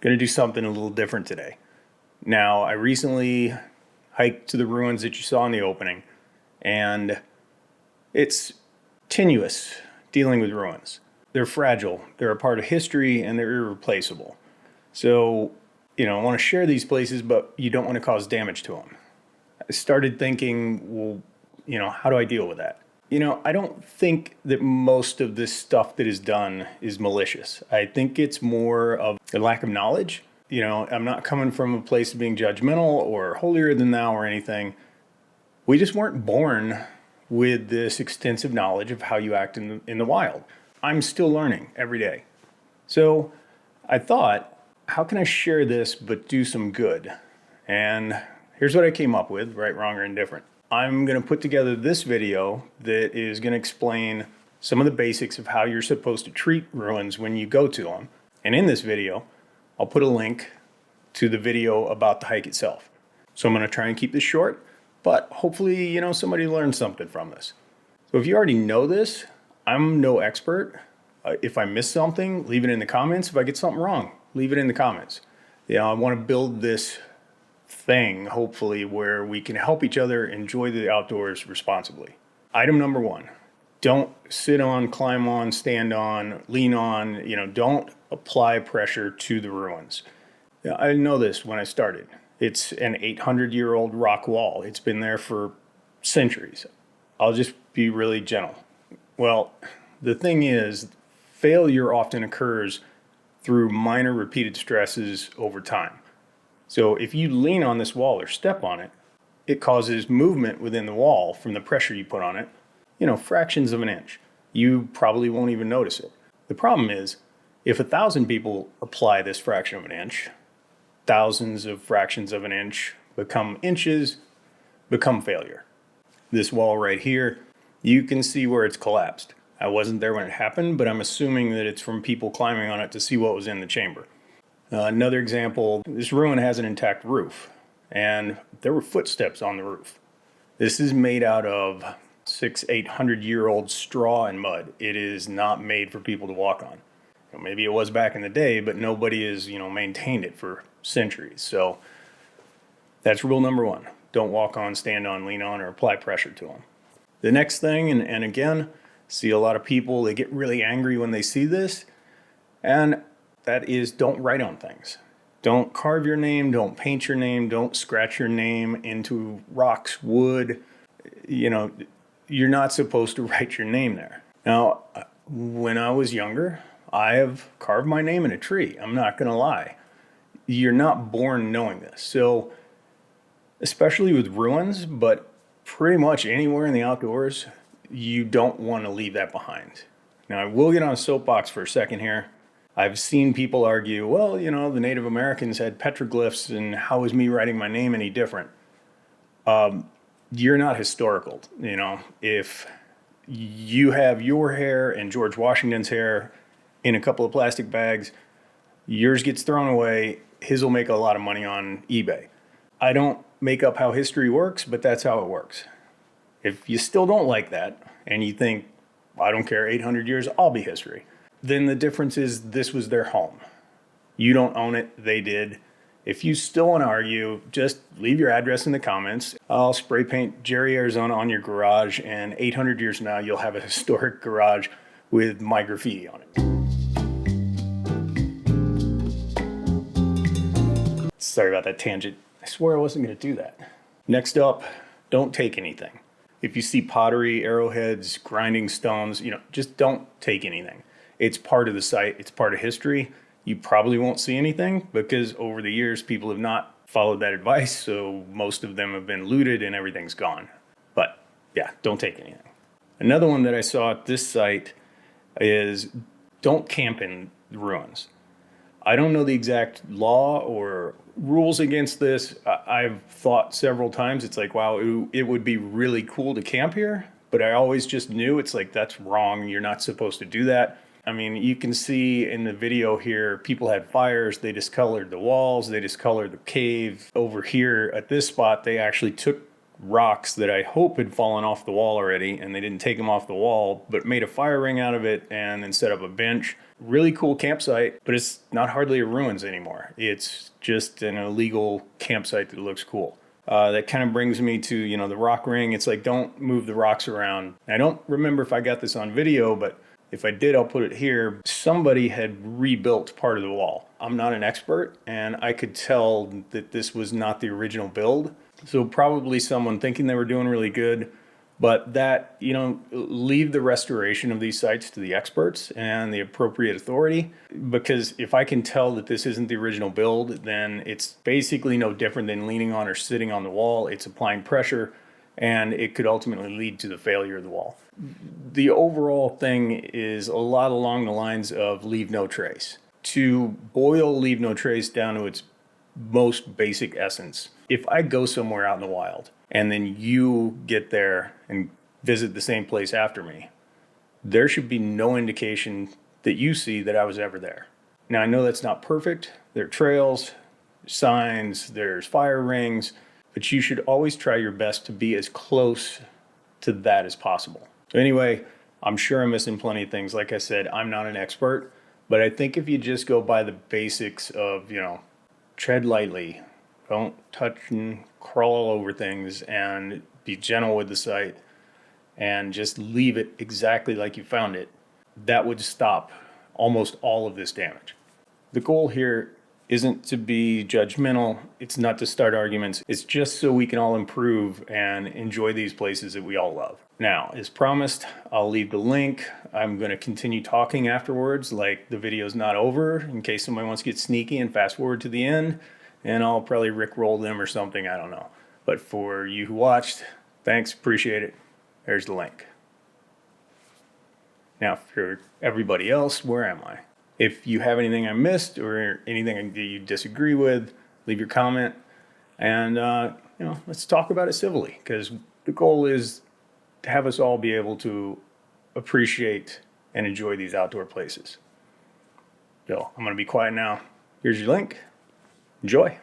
Going to do something a little different today. Now, I recently hiked to the ruins that you saw in the opening, and it's tenuous dealing with ruins. They're fragile, they're a part of history, and they're irreplaceable. So, I want to share these places, but you don't want to cause damage to them. I started thinking, well, how do I deal with that? I don't think that most of this stuff that is done is malicious. I think it's more of a lack of knowledge. I'm not coming from a place of being judgmental or holier than thou or anything. We just weren't born with this extensive knowledge of how you act in the wild. I'm still learning every day. So I thought, how can I share this but do some good? And here's what I came up with, right, wrong, or indifferent. I'm going to put together this video that is going to explain some of the basics of how you're supposed to treat ruins when you go to them. And in this video, I'll put a link to the video about the hike itself. So I'm going to try and keep this short, but hopefully, somebody learned something from this. So if you already know this, I'm no expert. If I miss something, leave it in the comments. If I get something wrong, leave it in the comments. I want to build this thing, hopefully, where we can help each other enjoy the outdoors responsibly. Item number 1, don't sit on, climb on, stand on, lean on, don't apply pressure to the ruins. I didn't know this when I started. It's an 800-year-old rock wall. It's been there for centuries. I'll just be really gentle. Well, the thing is, failure often occurs through minor repeated stresses over time. So if you lean on this wall or step on it, it causes movement within the wall from the pressure you put on it, fractions of an inch. You probably won't even notice it. The problem is, if 1,000 people apply this fraction of an inch, thousands of fractions of an inch become inches, become failure. This wall right here, you can see where it's collapsed. I wasn't there when it happened, but I'm assuming that it's from people climbing on it to see what was in the chamber. Another example, this ruin has an intact roof, and there were footsteps on the roof. This is made out of 800-year-old straw and mud. It is not made for people to walk on. Maybe it was back in the day, but nobody has, maintained it for centuries. So that's rule number 1. Don't walk on, stand on, lean on, or apply pressure to them. The next thing, and again, see a lot of people, they get really angry when they see this, and that is, don't write on things. Don't carve your name, don't paint your name, don't scratch your name into rocks, wood. You're not supposed to write your name there. Now, when I was younger, I have carved my name in a tree. I'm not going to lie. You're not born knowing this. So, especially with ruins, but pretty much anywhere in the outdoors, you don't want to leave that behind. Now, I will get on a soapbox for a second here. I've seen people argue, well, the Native Americans had petroglyphs, and how is me writing my name any different? You're not historical. If you have your hair and George Washington's hair in a couple of plastic bags, yours gets thrown away, his will make a lot of money on eBay. I don't make up how history works, but that's how it works. If you still don't like that, and you think, I don't care, 800 years, I'll be history, then the difference is this was their home. You don't own it, they did. If you still want to argue, just leave your address in the comments. I'll spray paint Jerry, Arizona on your garage, and 800 years from now, you'll have a historic garage with my graffiti on it. Sorry about that tangent. I swore I wasn't going to do that. Next up, don't take anything. If you see pottery, arrowheads, grinding stones, just don't take anything. It's part of the site. It's part of history. You probably won't see anything because over the years, people have not followed that advice. So most of them have been looted and everything's gone. But yeah, don't take anything. Another one that I saw at this site is don't camp in the ruins. I don't know the exact law or rules against this. I've thought several times, it's like, wow, it would be really cool to camp here. But I always just knew it's like, that's wrong. You're not supposed to do that. I mean, you can see in the video here, people had fires, they discolored the walls, they discolored the cave. Over here at this spot, they actually took rocks that I hope had fallen off the wall already, and they didn't take them off the wall, but made a fire ring out of it and then set up a bench. Really cool campsite, but it's not hardly a ruins anymore. It's just an illegal campsite that looks cool. That kind of brings me to, the rock ring. It's like, don't move the rocks around. I don't remember if I got this on video, but if I did, I'll put it here. Somebody had rebuilt part of the wall. I'm not an expert, and I could tell that this was not the original build. So probably someone thinking they were doing really good, but that, leave the restoration of these sites to the experts and the appropriate authority. Because if I can tell that this isn't the original build, then it's basically no different than leaning on or sitting on the wall. It's applying pressure, and it could ultimately lead to the failure of the wall. The overall thing is a lot along the lines of leave no trace. To boil leave no trace down to its most basic essence, if I go somewhere out in the wild and then you get there and visit the same place after me, there should be no indication that you see that I was ever there. Now, I know that's not perfect. There are trails, signs, there's fire rings, but you should always try your best to be as close to that as possible. So anyway, I'm sure I'm missing plenty of things. Like I said, I'm not an expert, but I think if you just go by the basics of, tread lightly, don't touch and crawl all over things, and be gentle with the site, and just leave it exactly like you found it, that would stop almost all of this damage. The goal here isn't to be judgmental. It's not to start arguments. It's just so we can all improve and enjoy these places that we all love. Now, as promised, I'll leave the link. I'm going to continue talking afterwards, like the video's not over, in case somebody wants to get sneaky and fast forward to the end. And I'll probably rickroll them or something, I don't know. But for you who watched, thanks, appreciate it. There's the link. Now, for everybody else, where am I? If you have anything I missed or anything that you disagree with, leave your comment, and let's talk about it civilly, because the goal is to have us all be able to appreciate and enjoy these outdoor places. So I'm going to be quiet now. Here's your link. Enjoy.